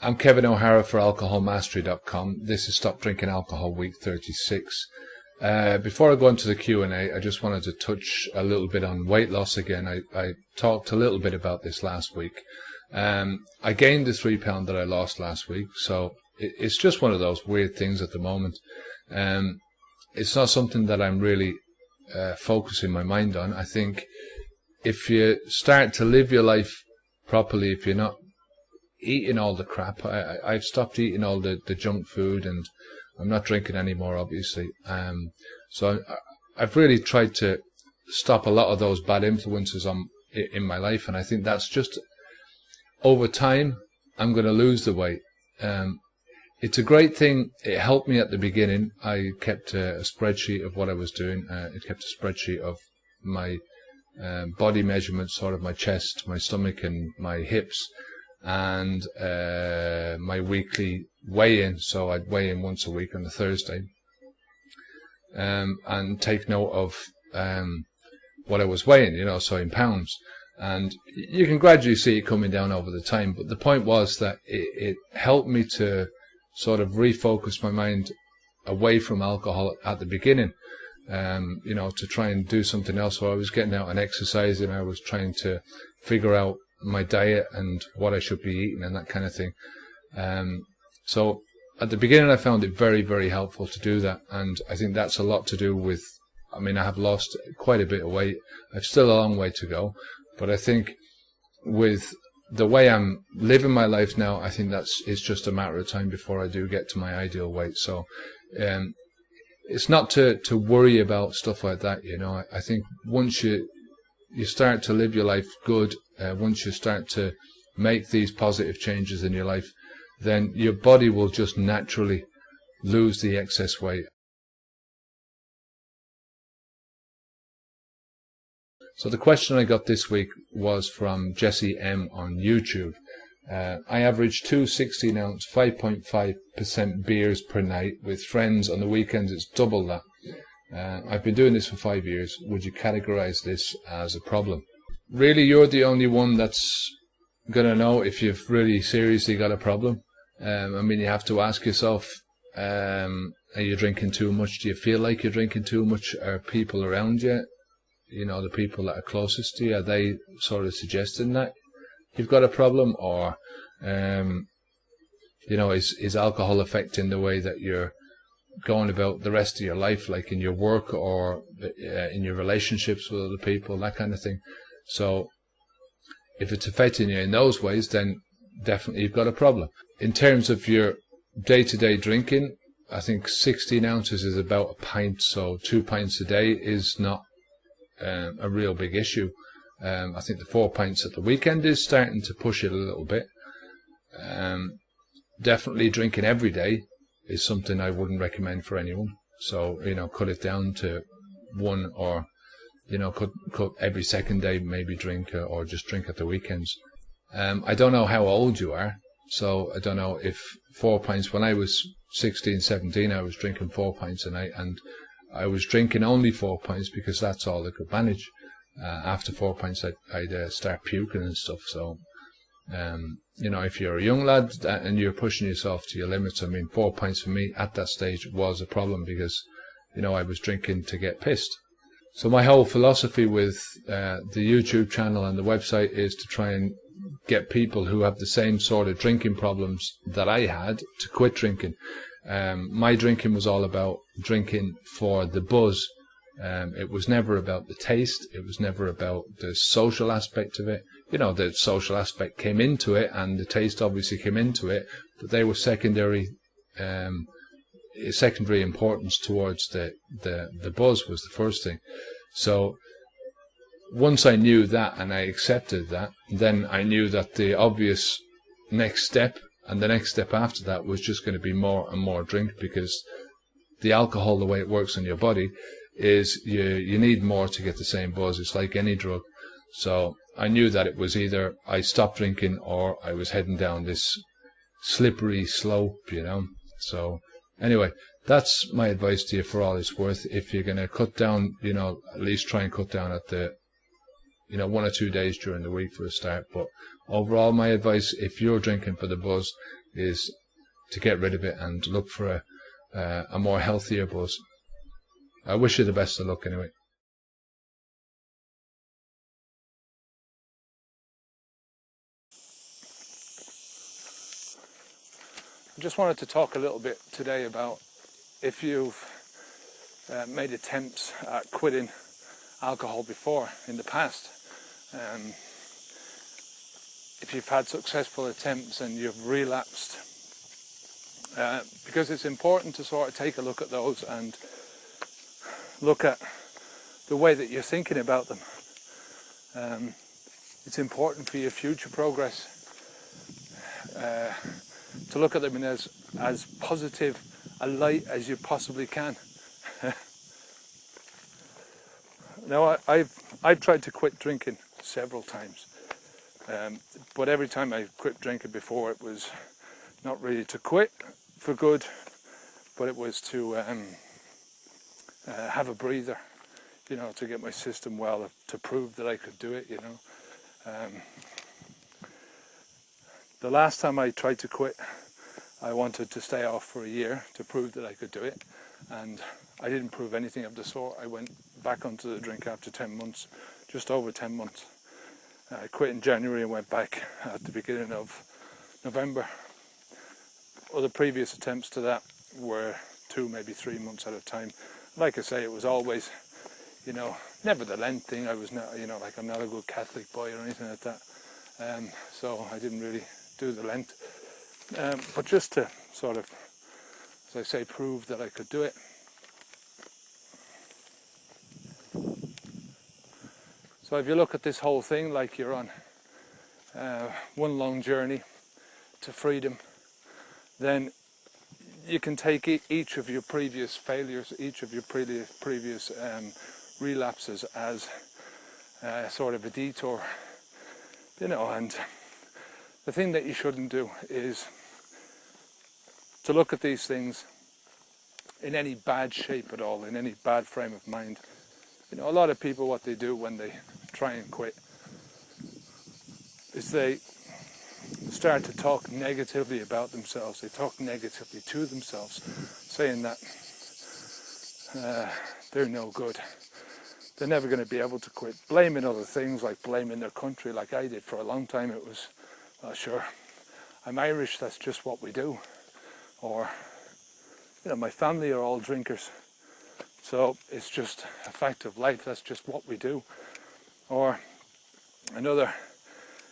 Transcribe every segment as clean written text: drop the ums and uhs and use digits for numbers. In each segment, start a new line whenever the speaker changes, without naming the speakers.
I'm Kevin O'Hara for alcoholmastery.com. This is Stop Drinking Alcohol Week 36. Before I go into the Q&A, I just wanted to touch a little bit on weight loss again. I talked a little bit about this last week. I gained the 3 pound that I lost last week, so it's just one of those weird things at the moment. It's not something that I'm really focusing my mind on. I think if you start to live your life properly, if you're not eating all the crap, I've stopped eating all the junk food, and I'm not drinking anymore, obviously. So I've really tried to stop a lot of those bad influences in my life, and I think that's just, over time, I'm going to lose the weight. It's a great thing. It helped me at the beginning. I kept a spreadsheet of what I was doing. It kept a spreadsheet of my body measurements, sort of my chest, my stomach, and my hips, and my weekly weigh-in. So I'd weigh in once a week on a Thursday, and take note of what I was weighing, so in pounds. And you can gradually see it coming down over the time. But the point was that it helped me to sort of refocus my mind away from alcohol at the beginning, to try and do something else. So I was getting out and exercising. I was trying to figure out my diet and what I should be eating and that kind of thing. So at the beginning, I found it very, very helpful to do that. And I think that's a lot to do with, I have lost quite a bit of weight. I've still a long way to go. But I think with the way I'm living my life now, I think it's just a matter of time before I do get to my ideal weight. So it's not to worry about stuff like that. I think once you start to live your life good, once you start to make these positive changes in your life, then your body will just naturally lose the excess weight. So the question I got this week was from Jesse M on YouTube. I average 2 16-ounce 5.5% beers per night. With friends on the weekends, it's double that. I've been doing this for 5 years. Would you categorize this as a problem? Really, you're the only one that's going to know if you've really seriously got a problem. You have to ask yourself, are you drinking too much? Do you feel like you're drinking too much? Are people around you, the people that are closest to you, are they sort of suggesting that you've got a problem? Or, is alcohol affecting the way that you're going about the rest of your life, like in your work or in your relationships with other people, that kind of thing? So if it's affecting you in those ways, then definitely you've got a problem. In terms of your day-to-day drinking, I think 16 ounces is about a pint, so 2 pints a day is not a real big issue. I think the 4 pints at the weekend is starting to push it a little bit. Definitely drinking every day is something I wouldn't recommend for anyone. So, cut it down to one, or, cut every second day, maybe drink, or just drink at the weekends. I don't know how old you are, so I don't know if 4 pints, when I was 16, 17, I was drinking 4 pints a night, and I was drinking only 4 pints because that's all I could manage. After 4 pints, I'd start puking and stuff. So, if you're a young lad and you're pushing yourself to your limits, 4 pints for me at that stage was a problem because, I was drinking to get pissed. So my whole philosophy with the YouTube channel and the website is to try and get people who have the same sort of drinking problems that I had to quit drinking. My drinking was all about drinking for the buzz. It was never about the taste. It was never about the social aspect of it. The social aspect came into it, and the taste obviously came into it, but they were secondary importance towards the buzz was the first thing. So once I knew that and I accepted that, then I knew that the obvious next step and the next step after that was just going to be more and more drink, because the alcohol, the way it works on your body, is you need more to get the same buzz. It's like any drug. So I knew that it was either I stopped drinking or I was heading down this slippery slope, So anyway, that's my advice to you for all it's worth. If you're going to cut down, at least try and cut down at the, 1 or 2 days during the week for a start. But overall, my advice, if you're drinking for the buzz, is to get rid of it and look for a more healthier buzz. I wish you the best of luck anyway. I just wanted to talk a little bit today about if you've made attempts at quitting alcohol before in the past. If you've had successful attempts and you've relapsed, because it's important to sort of take a look at those and look at the way that you're thinking about them. It's important for your future progress to look at them in as positive a light as you possibly can. Now, I've tried to quit drinking several times, but every time I quit drinking before, it was not really to quit for good, but it was to have a breather, you know, to get my system well, to prove that I could do it, you know. The last time I tried to quit, I wanted to stay off for a year to prove that I could do it, and I didn't prove anything of the sort. I went back onto the drink after 10 months, just over 10 months. I quit in January and went back at the beginning of November. Other previous attempts to that were 2, maybe 3 months at a time. Like I say, it was always, you know, never the Lent thing. I was not, you know, like I'm not a good Catholic boy or anything like that. So I didn't really do the Lent. But just to sort of, as I say, prove that I could do it. So if you look at this whole thing like you're on one long journey to freedom, then you can take each of your previous failures, each of your previous relapses as sort of a detour, you know. And the thing that you shouldn't do is to look at these things in any bad shape at all, in any bad frame of mind. You know, a lot of people, what they do when they try and quit is they start to talk negatively about themselves. They talk negatively to themselves, saying that they're no good. They're never going to be able to quit. Blaming other things, like blaming their country, like I did for a long time. It was, well, sure, I'm Irish, that's just what we do. Or, you know, my family are all drinkers, so it's just a fact of life, that's just what we do. Or another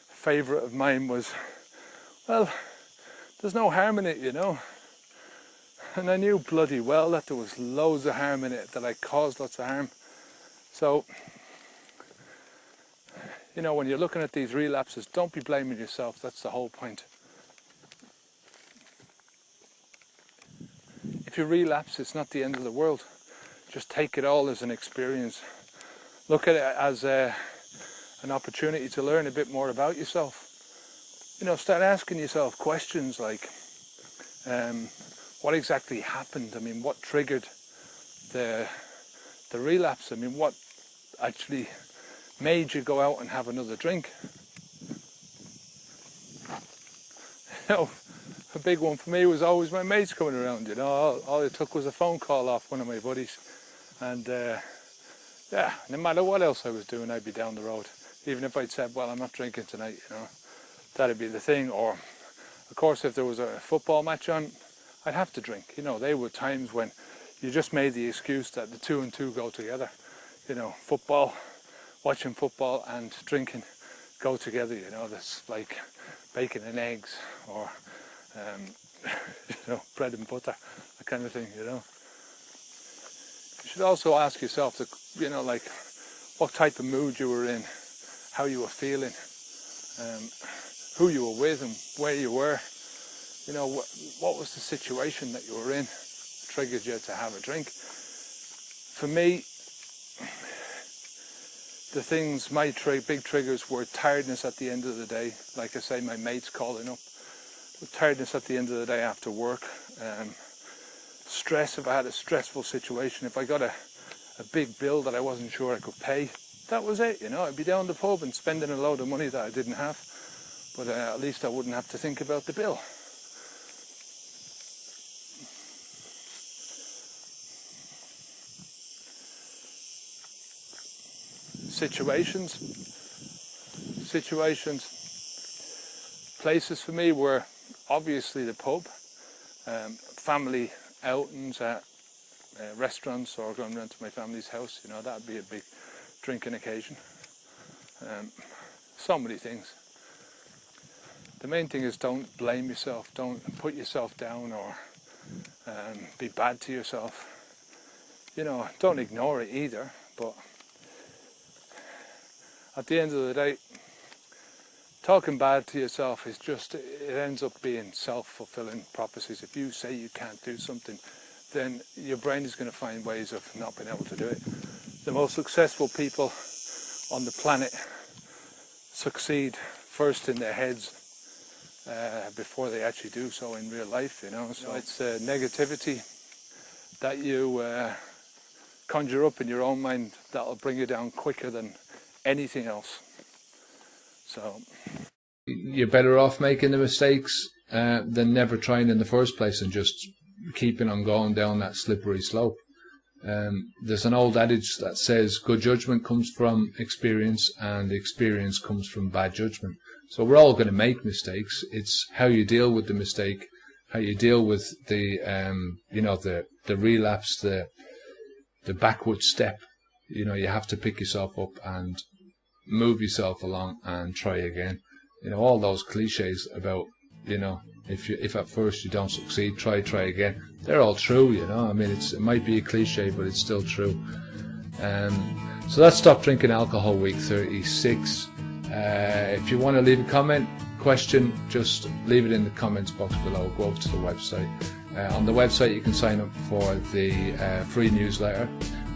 favourite of mine was, well, there's no harm in it, you know. And I knew bloody well that there was loads of harm in it, that I caused lots of harm. So, you know, when you're looking at these relapses, don't be blaming yourself, that's the whole point. If you relapse, it's not the end of the world. Just take it all as an experience. Look at it as an opportunity to learn a bit more about yourself. You know, start asking yourself questions like, what exactly happened? I mean, what triggered the relapse? I mean, what actually made you go out and have another drink? You know, a big one for me was always my mates coming around, you know. All it took was a phone call off one of my buddies, and yeah, no matter what else I was doing, I'd be down the road. Even if I'd said, well, I'm not drinking tonight, you know, that'd be the thing. Or, of course, if there was a football match on, I'd have to drink. You know, there were times when you just made the excuse that the 2 and 2 go together. You know, football, watching football and drinking go together, you know. That's like bacon and eggs, or you know, bread and butter, that kind of thing, you know. You should also ask yourself, you know, like what type of mood you were in, how you were feeling, who you were with and where you were. You know, what was the situation that you were in that triggered you to have a drink. For me, the things, my big triggers were tiredness at the end of the day. Like I say, my mates calling up. Tiredness at the end of the day after work. Stress if I had a stressful situation. If I got a big bill that I wasn't sure I could pay, that was it, you know. I'd be down the pub and spending a load of money that I didn't have, but at least I wouldn't have to think about the bill.
situations. Places for me were obviously the pub, family outings at restaurants, or going round to my family's house. You know, that would be a big drinking occasion. So many things. The main thing is don't blame yourself, don't put yourself down, or be bad to yourself. You know, don't ignore it either, but at the end of the day, talking bad to yourself is just, it ends up being self-fulfilling prophecies. If you say you can't do something, then your brain is going to find ways of not being able to do it. The most successful people on the planet succeed first in their heads before they actually do so in real life, you know. So it's negativity that you conjure up in your own mind that'll bring you down quicker than anything else. So
you're better off making the mistakes than never trying in the first place and just keeping on going down that slippery slope. There's an old adage that says good judgment comes from experience and experience comes from bad judgment. So we're all going to make mistakes. It's how you deal with the mistake, how you deal with the the relapse, the backward step. You know, you have to pick yourself up and move yourself along and try again. You know, all those cliches about, you know, if at first you don't succeed, try again. They're all true, you know. I mean, it might be a cliche, but it's still true. So that's Stop Drinking Alcohol Week 36. If you want to leave a comment, question, just leave it in the comments box below. Go over to the website. On the website you can sign up for the free newsletter.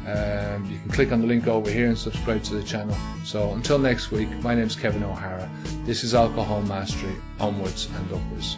You can click on the link over here and subscribe to the channel. So until next week, my name's Kevin O'Hara. This is Alcohol Mastery, onwards and upwards.